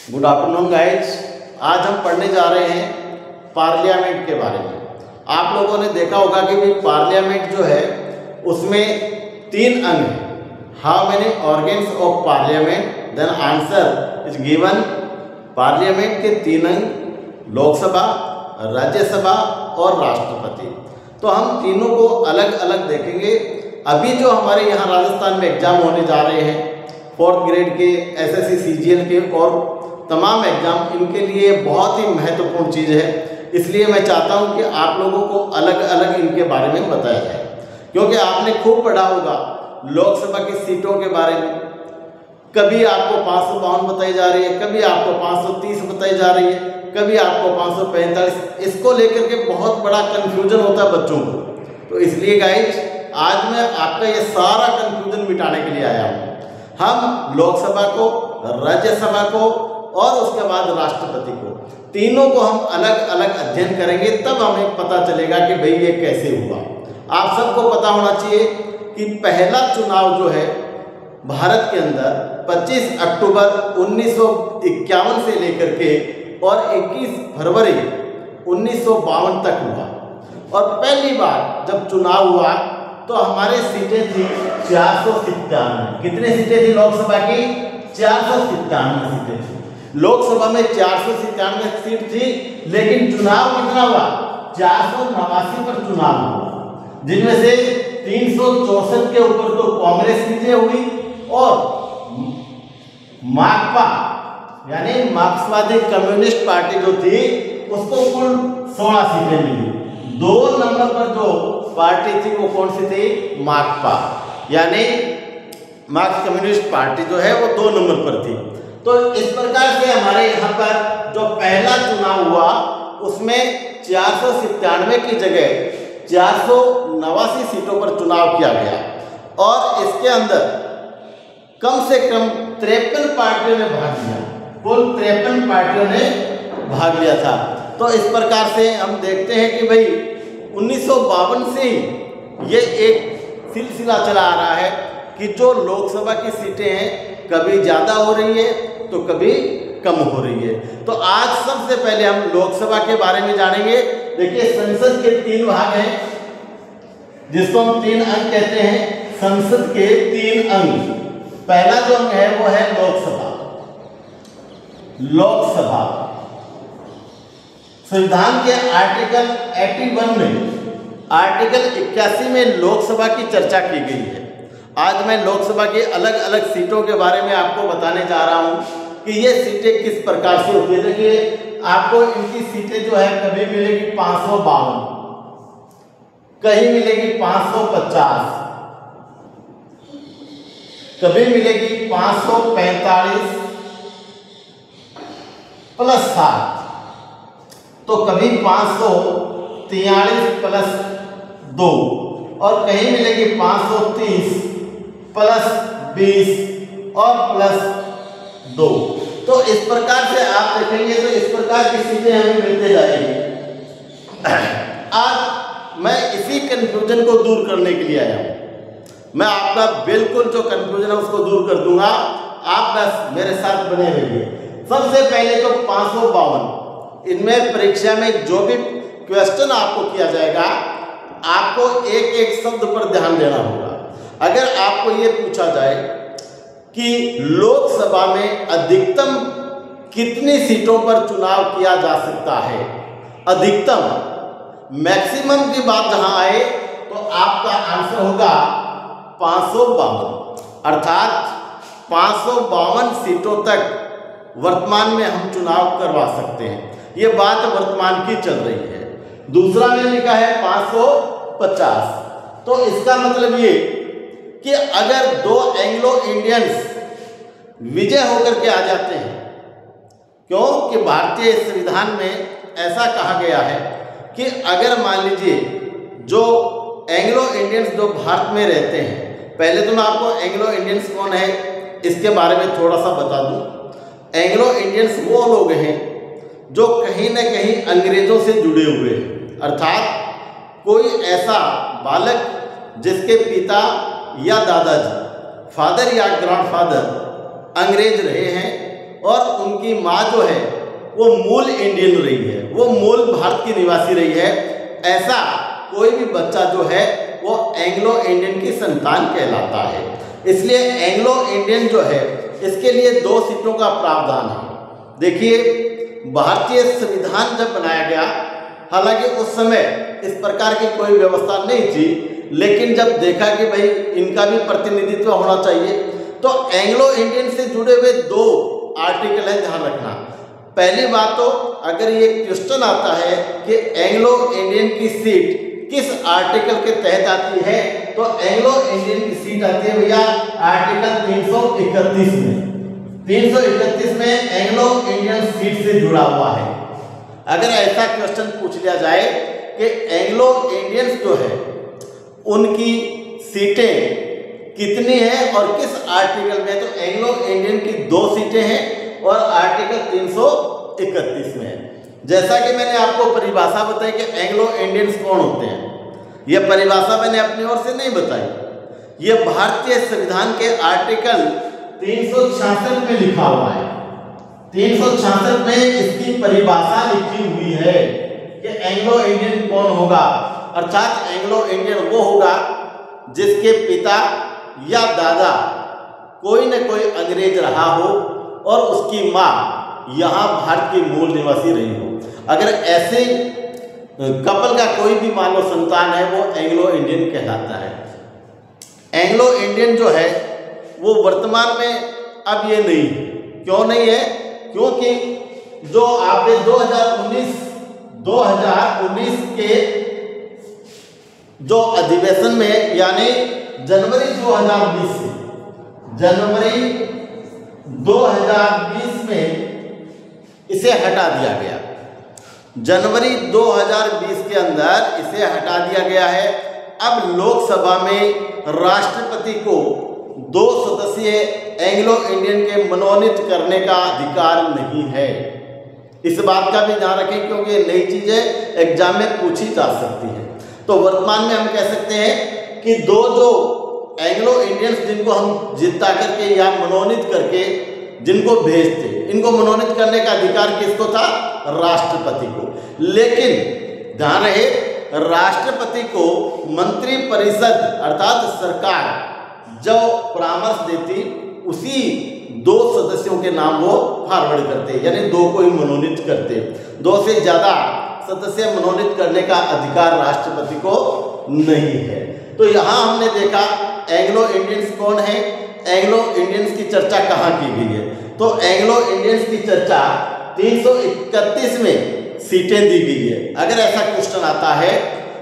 Good afternoon guys. आज हम पढ़ने जा रहे हैं पार्लियामेंट के बारे में। आप लोगों ने देखा होगा कि भाई पार्लियामेंट जो है उसमें 3 अंग हैं। How many organs of parliament? Then answer is given. Parliament के 3 अंग, लोकसभा, राज्यसभा और राष्ट्रपति। तो हम तीनों को अलग अलग देखेंगे। अभी जो हमारे यहाँ राजस्थान में एग्जाम होने जा रहे हैं 4th ग्रेड के, SSC CGL के और तमाम एग्जाम, इनके लिए बहुत ही महत्वपूर्ण चीज़ है। इसलिए मैं चाहता हूं कि आप लोगों को अलग अलग इनके बारे में बताया जाए, क्योंकि आपने खूब पढ़ा होगा लोकसभा की सीटों के बारे में। कभी आपको 552 बताई जा रही है, कभी आपको 530 बताई जा रही है, कभी आपको 545। इसको लेकर के बहुत बड़ा कन्फ्यूजन होता है बच्चों को। तो इसलिए गाइज आज मैं आपका ये सारा कन्फ्यूजन मिटाने के लिए आया हूँ। हम लोकसभा को, राज्यसभा को और उसके बाद राष्ट्रपति को, तीनों को हम अलग अलग अध्ययन करेंगे, तब हमें पता चलेगा कि भाई ये कैसे हुआ। आप सबको पता होना चाहिए कि पहला चुनाव जो है भारत के अंदर 25 अक्टूबर 1951 से लेकर के और 21 फरवरी 1952 तक हुआ। और पहली बार जब चुनाव हुआ तो हमारे सीटें थी 497। कितनी सीटें थी लोकसभा की? 497 सीटें थी। लोकसभा में 497 सीट थी, लेकिन चुनाव कितना हुआ? 489 पर चुनाव हुआ, जिनमें से 364 के ऊपर तो कांग्रेस की हुई और माकपा यानी मार्क्सवादी कम्युनिस्ट पार्टी जो थी उसको कुल 16 सीटें मिली। 2 नंबर पर जो पार्टी थी वो कौन सी थी? माकपा, यानी मार्क्स कम्युनिस्ट पार्टी जो है वो 2 नंबर पर थी। तो इस प्रकार से हमारे यहाँ पर जो पहला चुनाव हुआ उसमें 497 की जगह 489 सीटों पर चुनाव किया गया और इसके अंदर कम से कम 53 पार्टियों ने भाग लिया। कुल 53 पार्टियों ने भाग लिया था। तो इस प्रकार से हम देखते हैं कि भाई 1952 से ये एक सिलसिला चला आ रहा है कि जो लोकसभा की सीटें हैं कभी ज़्यादा हो रही है तो कभी कम हो रही है। तो आज सबसे पहले हम लोकसभा के बारे में जानेंगे। देखिए, संसद के 3 भाग हैं, जिसको हम 3 अंग कहते हैं। संसद के 3 अंग। पहला जो अंग है वो है लोकसभा। लोकसभा संविधान के आर्टिकल 81 में, आर्टिकल 81 में लोकसभा की चर्चा की गई है। आज मैं लोकसभा की अलग अलग सीटों के बारे में आपको बताने जा रहा हूं कि ये सीटें किस प्रकार से होती है। देखिए, आपको इनकी सीटें जो है कभी मिलेगी 552, कहीं मिलेगी 550, कभी मिलेगी 545 प्लस 7, तो कभी 543 प्लस 2 और कहीं मिलेगी 530 प्लस 20 और प्लस 2। तो इस प्रकार से आप देखेंगे तो इस प्रकार की सीटें हमें मिलते जाएंगी। आज मैं इसी कंफ्यूजन को दूर करने के लिए आया हूं। मैं आपका बिल्कुल जो कंफ्यूजन है उसको दूर कर दूंगा, आप बस मेरे साथ बने रहिए। सबसे पहले तो 552, इनमें परीक्षा में जो भी क्वेश्चन आपको किया जाएगा आपको एक एक शब्द पर ध्यान देना होगा। अगर आपको ये पूछा जाए कि लोकसभा में अधिकतम कितनी सीटों पर चुनाव किया जा सकता है, अधिकतम, मैक्सिमम की बात जहां आए तो आपका आंसर होगा 552। अर्थात 552 सीटों तक वर्तमान में हम चुनाव करवा सकते हैं। ये बात वर्तमान की चल रही है। दूसरा में लिखा है 550। तो इसका मतलब ये कि अगर 2 एंग्लो इंडियंस विजय होकर के आ जाते हैं, क्योंकि भारतीय संविधान में ऐसा कहा गया है कि अगर मान लीजिए जो एंग्लो इंडियंस जो भारत में रहते हैं, पहले तो मैं आपको एंग्लो इंडियंस कौन है इसके बारे में थोड़ा सा बता दूं। एंग्लो इंडियंस वो लोग हैं जो कहीं ना कहीं अंग्रेजों से जुड़े हुए हैं। अर्थात कोई ऐसा बालक जिसके पिता या दादाजी, फादर या ग्रैंडफादर अंग्रेज रहे हैं और उनकी माँ जो है वो मूल इंडियन रही है, वो मूल भारत की निवासी रही है, ऐसा कोई भी बच्चा जो है वो एंग्लो इंडियन की संतान कहलाता है। इसलिए एंग्लो इंडियन जो है इसके लिए 2 सीटों का प्रावधान है। देखिए, भारतीय संविधान जब बनाया गया, हालांकि उस समय इस प्रकार की कोई व्यवस्था नहीं थी, लेकिन जब देखा कि भाई इनका भी प्रतिनिधित्व होना चाहिए, तो एंग्लो इंडियन से जुड़े हुए 2 आर्टिकल है, ध्यान रखना। पहली बात तो अगर ये क्वेश्चन आता है कि एंग्लो इंडियन की सीट किस आर्टिकल के तहत आती है, तो एंग्लो इंडियन की सीट आती है भैया आर्टिकल 331 में। 331 में एंग्लो इंडियन सीट से जुड़ा हुआ है। अगर ऐसा क्वेश्चन पूछ लिया जाए कि एंग्लो इंडियंस जो है उनकी सीटें कितनी है और किस आर्टिकल में, तो एंग्लो इंडियन की 2 सीटें हैं और आर्टिकल 331 में है। जैसा कि मैंने आपको परिभाषा बताई कि एंग्लो इंडियंस कौन होते हैं, यह परिभाषा मैंने अपनी ओर से नहीं बताई, यह भारतीय संविधान के आर्टिकल 366 में लिखा हुआ है। 366 में इसकी परिभाषा लिखी हुई है कि एंग्लो इंडियन कौन होगा, अर्थात एंग्लो इंडियन वो होगा जिसके पिता या दादा कोई न कोई अंग्रेज रहा हो और उसकी माँ यहाँ भारत की मूल निवासी रही हो। अगर ऐसे कपल का कोई भी मान लो संतान है, वो एंग्लो इंडियन कहलाता है। एंग्लो इंडियन जो है वो वर्तमान में अब ये नहीं है। क्यों नहीं है? क्योंकि जो आपने 2019 के जो अधिवेशन में, यानी जनवरी 2020 में इसे हटा दिया गया। जनवरी 2020 के अंदर इसे हटा दिया गया है। अब लोकसभा में राष्ट्रपति को 2 सदस्यीय एंग्लो इंडियन के मनोनीत करने का अधिकार नहीं है। इस बात का भी ध्यान रखें क्योंकि ये नई चीजें एग्जाम में पूछी जा सकती है। तो वर्तमान में हम कह सकते हैं कि 2 जो एंग्लो इंडियंस जिनको हम जिता करके या मनोनीत करके जिनको भेजते, इनको मनोनीत करने का अधिकार किसको था? राष्ट्रपति को। लेकिन ध्यान रहे, राष्ट्रपति को मंत्री परिषद अर्थात सरकार जो परामर्श देती, उसी 2 सदस्यों के नाम वो फॉरवर्ड करते, यानी 2 को ही मनोनीत करते। 2 से ज्यादा सदस्य मनोनीत करने का अधिकार राष्ट्रपति को नहीं है। तो यहाँ हमने देखा एंग्लो इंडियंस कौन है, एंग्लो इंडियंस की चर्चा कहाँ की गई है। तो एंग्लो इंडियंस की चर्चा 331 में सीटें दी गई है। अगर ऐसा क्वेश्चन आता है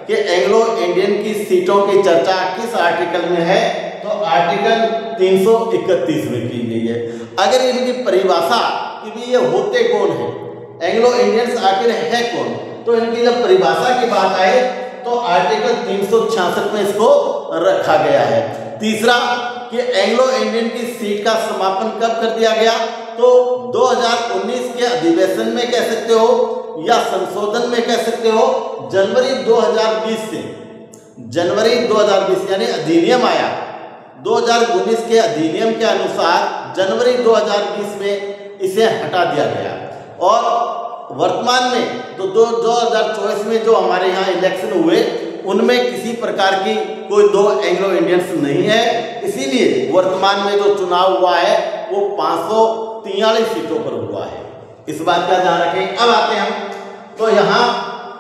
कि एंग्लो इंडियन की सीटों की चर्चा किस आर्टिकल में है, तो आर्टिकल 331 में की गई है। अगर इनकी परिभाषा कि ये होते कौन है, एंग्लो इंडियंस आखिर है कौन, तो इनकी जब परिभाषा की बात आए तो आर्टिकल 366 में इसको रखा गया है। तीसरा कि एंग्लो इंडियन की सीट का समापन कब कर दिया गया, तो 2019 के अधिवेशन में कह सकते हो या संशोधन में कह सकते हो, जनवरी 2020 से, जनवरी 2020 यानी अधिनियम आया 2019 के अधिनियम के अनुसार जनवरी 2020 में इसे हटा दिया गया। और वर्तमान में तो 2024 में जो हमारे यहाँ इलेक्शन हुए उनमें किसी प्रकार की कोई 2 एंग्लो इंडियंस नहीं है। इसीलिए वर्तमान में जो चुनाव हुआ है वो 543 सीटों पर हुआ है। इस बात का ध्यान रखें। अब आते हैं हम, तो यहाँ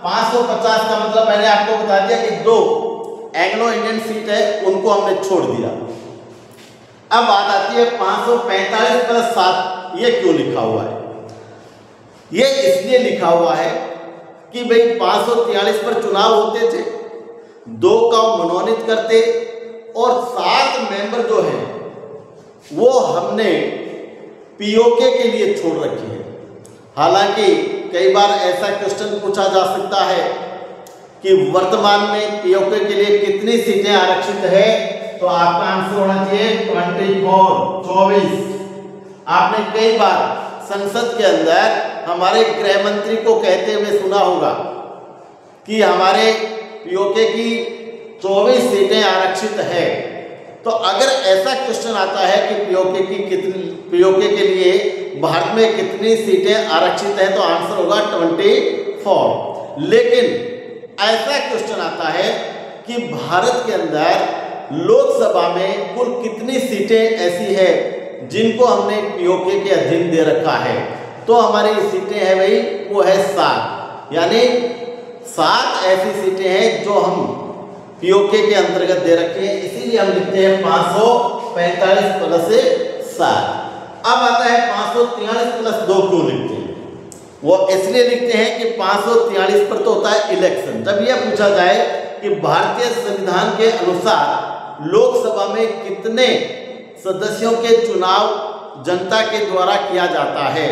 550 का मतलब मैंने आपको बता दिया कि 2 एंग्लो इंडियन सीट है, उनको हमने छोड़ दिया। अब बात आती है 545 + 7, ये क्यों लिखा हुआ है? ये इसलिए लिखा हुआ है कि भाई 543 पर चुनाव होते थे, 2 का मनोनीत करते और 7 मेंबर जो है वो हमने पीओके के लिए छोड़ रखी है। हालांकि कई बार ऐसा क्वेश्चन पूछा जा सकता है कि वर्तमान में पीओके के लिए कितनी सीटें आरक्षित है, तो आपका आंसर होना चाहिए 24। आपने कई बार संसद के अंदर हमारे गृह मंत्री को कहते हुए सुना होगा कि हमारे पीओके की 24 सीटें आरक्षित है। तो अगर ऐसा क्वेश्चन आता है कि पीओके के लिए भारत में कितनी सीटें आरक्षित हैं, तो आंसर होगा 24। लेकिन ऐसा क्वेश्चन आता है कि भारत के अंदर लोकसभा में कुल कितनी सीटें ऐसी है जिनको हमने पीओके के अधीन दे रखा है, तो हमारी सीटें हैं भाई वो है 7, यानी 7 ऐसी सीटें हैं जो हम पीओके के अंतर्गत दे रखे हैं, इसीलिए हम लिखते हैं 545 प्लस 7। अब आता है 543 प्लस 2 क्यों लिखते हैं? वो इसलिए लिखते हैं कि 543 पर तो होता है इलेक्शन। जब यह पूछा जाए कि भारतीय संविधान के अनुसार लोकसभा में कितने सदस्यों के चुनाव जनता के द्वारा किया जाता है,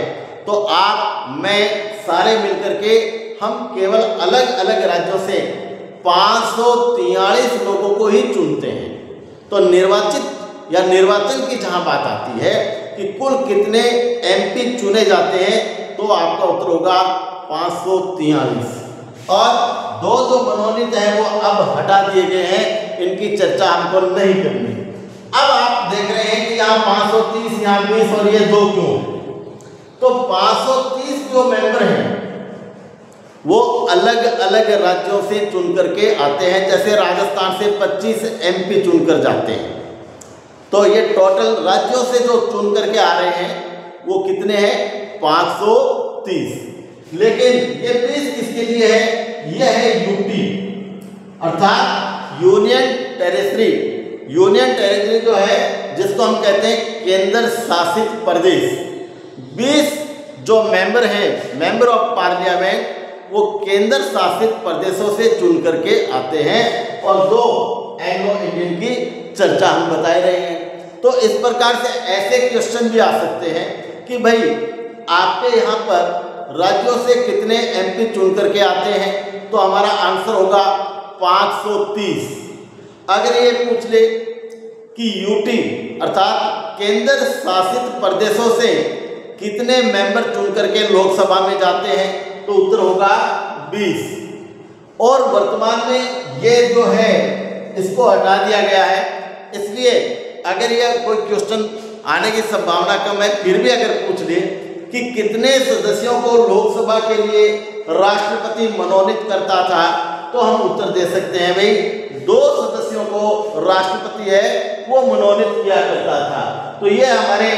तो आप मैं सारे मिलकर के हम केवल अलग अलग राज्यों से 543 लोगों को ही चुनते हैं। तो निर्वाचित या निर्वाचन की जहां बात आती है कि कुल कितने एमपी चुने जाते हैं, तो आपका उत्तर होगा 543। और दो जो मनोनीत हैं वो अब हटा दिए गए हैं, इनकी चर्चा हमको नहीं करनी। अब आप देख रहे हैं कि यहाँ 530, यहाँ 20 और ये 2 क्यों है? तो 530 जो मेंबर हैं वो अलग अलग राज्यों से चुन करके आते हैं। जैसे राजस्थान से 25 एमपी चुनकर जाते हैं, तो ये टोटल राज्यों से जो चुन करके आ रहे हैं वो कितने हैं? 530। लेकिन ये 20 किसके लिए है? ये है यूटी अर्थात यूनियन टेरिटरी। यूनियन टेरिटरी जो है जिसको हम कहते हैं केंद्र शासित प्रदेश। 20 जो मेंबर हैं, मेंबर ऑफ पार्लियामेंट, वो केंद्र शासित प्रदेशों से चुन करके आते हैं और 2 एंग्लो इंडियन की चर्चा हम बता रहे हैं। तो इस प्रकार से ऐसे क्वेश्चन भी आ सकते हैं कि भाई आपके यहाँ पर राज्यों से कितने एमपी चुन करके आते हैं, तो हमारा आंसर होगा 530। अगर ये पूछ ले कि यूटी अर्थात केंद्र शासित प्रदेशों से कितने मेंबर चुन करके लोकसभा में जाते हैं, तो उत्तर होगा 20। और वर्तमान में ये जो है इसको हटा दिया गया है, इसलिए अगर यह कोई क्वेश्चन आने की संभावना कम है, फिर भी अगर पूछ ले कि कितने सदस्यों को लोकसभा के लिए राष्ट्रपति मनोनीत करता था, तो हम उत्तर दे सकते हैं भाई 2 सदस्यों को राष्ट्रपति है वो मनोनीत किया करता था। तो ये हमारे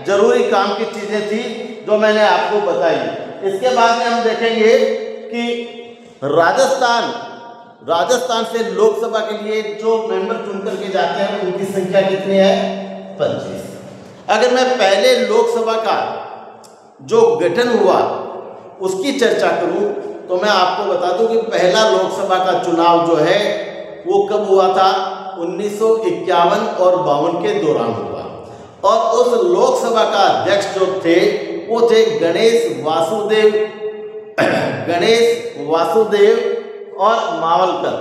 जरूरी काम की चीजें थी जो मैंने आपको बताई। इसके बाद में हम देखेंगे कि राजस्थान से लोकसभा के लिए जो मेंबर चुन करके जाते हैं उनकी संख्या कितनी है? 25। अगर मैं पहले लोकसभा का जो गठन हुआ उसकी चर्चा करूं, तो मैं आपको बता दूं कि पहला लोकसभा का चुनाव जो है वो कब हुआ था? 1951 और 52 के दौरान हुआ। और उस लोकसभा का अध्यक्ष जो थे वो थे गणेश वासुदेव और मावलकर।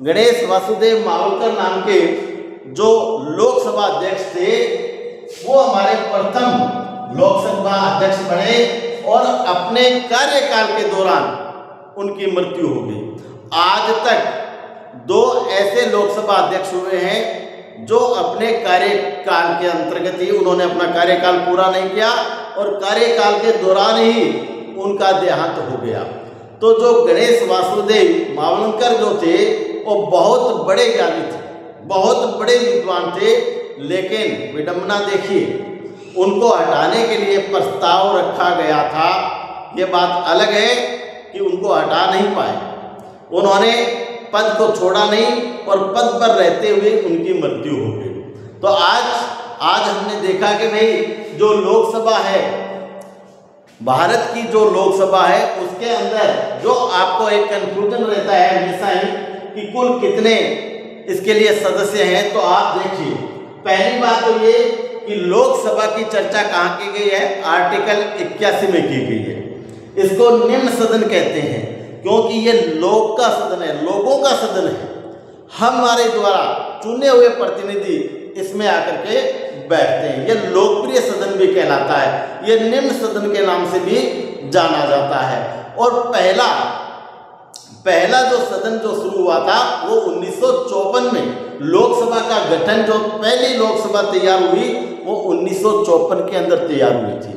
गणेश वासुदेव मावलकर नाम के जो लोकसभा अध्यक्ष थे वो हमारे प्रथम लोकसभा अध्यक्ष बने और अपने कार्यकाल के दौरान उनकी मृत्यु हो गई। आज तक 2 ऐसे लोकसभा अध्यक्ष हुए हैं जो अपने कार्यकाल के अंतर्गत ही उन्होंने अपना कार्यकाल पूरा नहीं किया और कार्यकाल के दौरान ही उनका देहांत हो गया। तो जो गणेश वासुदेव मावलकर जो थे वो बहुत बड़े ज्ञानी थे, बहुत बड़े विद्वान थे, लेकिन विडंबना देखिए उनको हटाने के लिए प्रस्ताव रखा गया था। ये बात अलग है कि उनको हटा नहीं पाए, उन्होंने पद को छोड़ा नहीं और पद पर रहते हुए उनकी मृत्यु हो गई। तो आज हमने देखा कि भाई जो लोकसभा है, भारत की जो लोकसभा है उसके अंदर जो आपको एक कंफ्यूजन रहता है हमेशा ही कि कुल कितने इसके लिए सदस्य हैं। तो आप देखिए पहली बात तो ये कि लोकसभा की चर्चा कहाँ की गई है? आर्टिकल 81 में की गई है। इसको निम्न सदन कहते हैं क्योंकि ये लोक का सदन है, लोगों का सदन है। हमारे द्वारा चुने हुए प्रतिनिधि इसमें आकर के बैठते हैं। ये लोकप्रिय सदन भी कहलाता है, ये निम्न सदन के नाम से भी जाना जाता है। और पहला जो सदन जो शुरू हुआ था वो 1954 में लोकसभा का गठन, जो पहली लोकसभा तैयार हुई वो 1954 के अंदर तैयार हुई थी।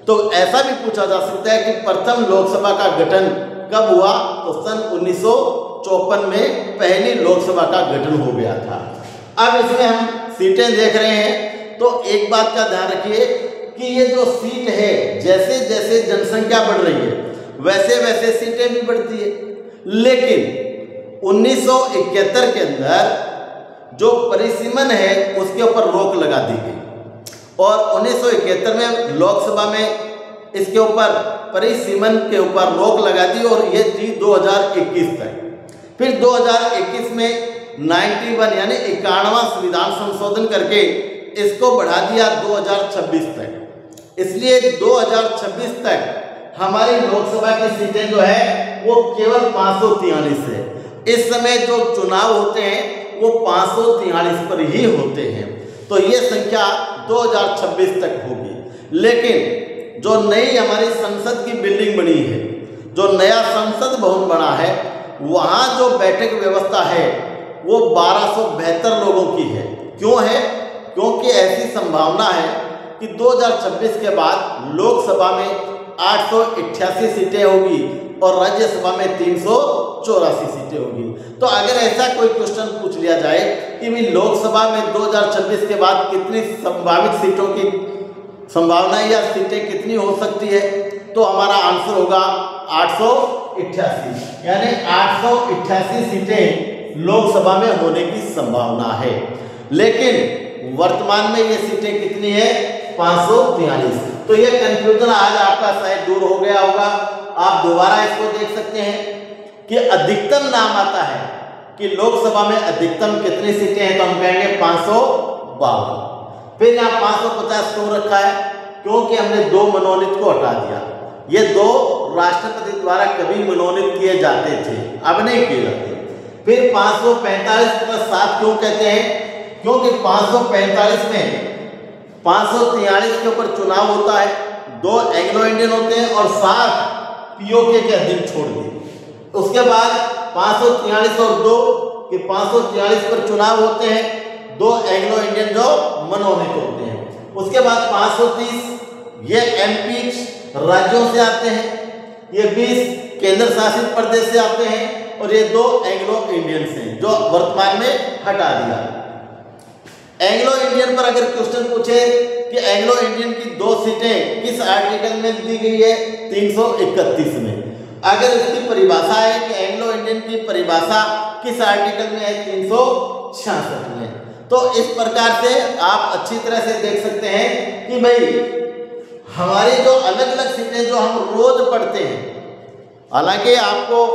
तो ऐसा भी पूछा जा सकता है कि प्रथम लोकसभा का गठन कब हुआ, तो सन 1954 में पहली लोकसभा का गठन हो गया था। अब इसमें हम सीटें देख रहे हैं, तो एक बात का ध्यान रखिए कि ये जो सीट है, जैसे जैसे जनसंख्या बढ़ रही है वैसे वैसे सीटें भी बढ़ती है। लेकिन 1971 के अंदर जो परिसीमन है उसके ऊपर रोक लगा दी गई और 1971 में लोकसभा में इसके ऊपर परिसीमन के ऊपर रोक लगा दी और ये थी 2021 तक। फिर 2021 में 91 यानी 91वां संविधान संशोधन करके इसको बढ़ा दिया 2026 तक। इसलिए 2026 तक हमारी लोकसभा की सीटें जो है वो केवल 543 है। इस समय जो चुनाव होते हैं वो 543 पर ही होते हैं, तो ये संख्या 2026 तक होगी। लेकिन जो नई हमारी संसद की बिल्डिंग बनी है, जो नया संसद भवन बना है, वहाँ जो बैठक व्यवस्था है वो 1272 लोगों की है। क्यों है? क्योंकि ऐसी संभावना है कि 2026 के बाद लोकसभा में 888 सीटें होगी और राज्यसभा में 384 सीटें होगी। तो अगर ऐसा कोई क्वेश्चन पूछ लिया जाए कि भी लोकसभा में 2026 के बाद कितनी संभावित सीटों की संभावना या सीटें कितनी हो सकती है, तो हमारा आंसर होगा 888, यानी 888 सीटें लोकसभा में होने की संभावना है। लेकिन वर्तमान में ये सीटें कितनी है? 543। तो ये कंफ्यूजन आज आपका शायद दूर हो गया होगा। आप दोबारा इसको देख सकते हैं कि अधिकतम नाम आता है कि लोकसभा में अधिकतम कितनी सीटें हैं, तो हम कहेंगे 552। फिर यहाँ 550 क्यों रखा है? क्योंकि हमने 2 मनोनीत को हटा दिया। ये 2 राष्ट्रपति द्वारा कभी मनोनीत किए जाते थे, अब नहीं किए जाते। फिर 545 + 7 क्यों कहते हैं? क्योंकि 545 में 543 के ऊपर चुनाव होता है, 2 एंग्लो इंडियन होते हैं और 7 पीओके के अधीन छोड़ दिए। उसके बाद 543 और 2 के 543 पर चुनाव होते हैं, 2 एंग्लो इंडियन जो मनोनीत होते हैं। उसके बाद 530 ये एमपी राज्यों से आते हैं, ये 20 केंद्र शासित प्रदेश से आते हैं और ये 2 एंग्लो इंडियन से जो वर्तमान में हटा दिया। एंग्लो इंडियन पर अगर क्वेश्चन पूछे कि एंग्लो इंडियन की 2 सीटें किस आर्टिकल में दी गई है? 331 में। अगर इसकी परिभाषा है कि एंग्लो इंडियन की परिभाषा किस आर्टिकल में है? 366 में। तो इस प्रकार से आप अच्छी तरह से देख सकते हैं कि भाई हमारी जो अलग अलग सीटें जो हम रोज पढ़ते हैं, हालांकि आपको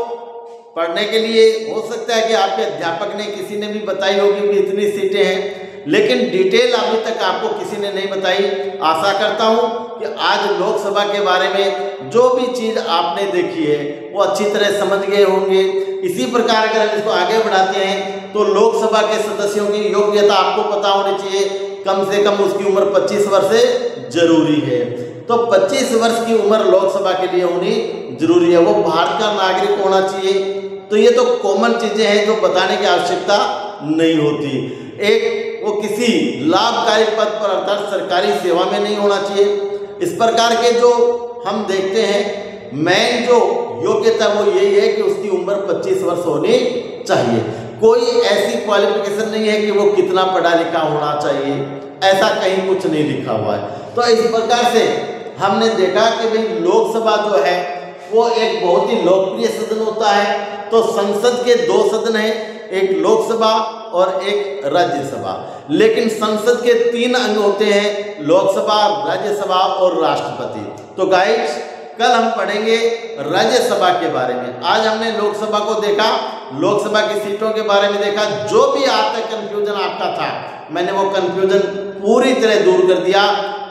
पढ़ने के लिए हो सकता है कि आपके अध्यापक ने किसी ने भी बताई होगी कि इतनी सीटें हैं, लेकिन डिटेल अभी तक आपको किसी ने नहीं बताई। आशा करता हूं कि आज लोकसभा के बारे में जो भी चीज़ आपने देखी है वो अच्छी तरह समझ गए होंगे। इसी प्रकार अगर हम इसको आगे बढ़ाते हैं तो लोकसभा के सदस्यों की योग्यता आपको पता होनी चाहिए, कम से कम उसकी उम्र 25 वर्ष जरूरी है। तो 25 वर्ष की उम्र लोकसभा के लिए होनी जरूरी है, वो भारत का नागरिक होना चाहिए। तो ये तो कॉमन चीज़ें हैं जो बताने की आवश्यकता नहीं होती। एक वो किसी लाभकारी पद पर अर्थात सरकारी सेवा में नहीं होना चाहिए। इस प्रकार के जो हम देखते हैं मेन जो योग्यता वो यही है कि उसकी उम्र 25 वर्ष होनी चाहिए। कोई ऐसी क्वालिफिकेशन नहीं है कि वो कितना पढ़ा लिखा होना चाहिए, ऐसा कहीं कुछ नहीं लिखा हुआ है। तो इस प्रकार से हमने देखा कि भाई लोकसभा जो है वो एक बहुत ही लोकप्रिय सदन होता है। तो संसद के 2 सदन हैं, एक लोकसभा और एक राज्यसभा। लेकिन संसद के 3 अंग होते हैं, लोकसभा, राज्यसभा और राष्ट्रपति। तो गाइस कल हम पढ़ेंगे राज्यसभा के बारे में। आज हमने लोकसभा को देखा, लोकसभा की सीटों के बारे में देखा। जो भी आज तक कंफ्यूजन आपका था मैंने वो कंफ्यूजन पूरी तरह दूर कर दिया।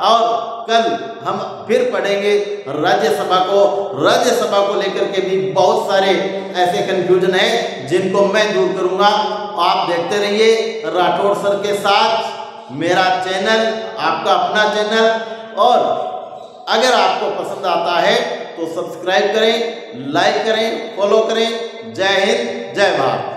और कल हम फिर पढ़ेंगे राज्यसभा को। राज्यसभा को लेकर के भी बहुत सारे ऐसे कंफ्यूजन हैं जिनको मैं दूर करूंगा। आप देखते रहिए राठौड़ सर के साथ, मेरा चैनल, आपका अपना चैनल। और अगर आपको पसंद आता है तो सब्सक्राइब करें, लाइक करें, फॉलो करें। जय हिंद, जय भारत।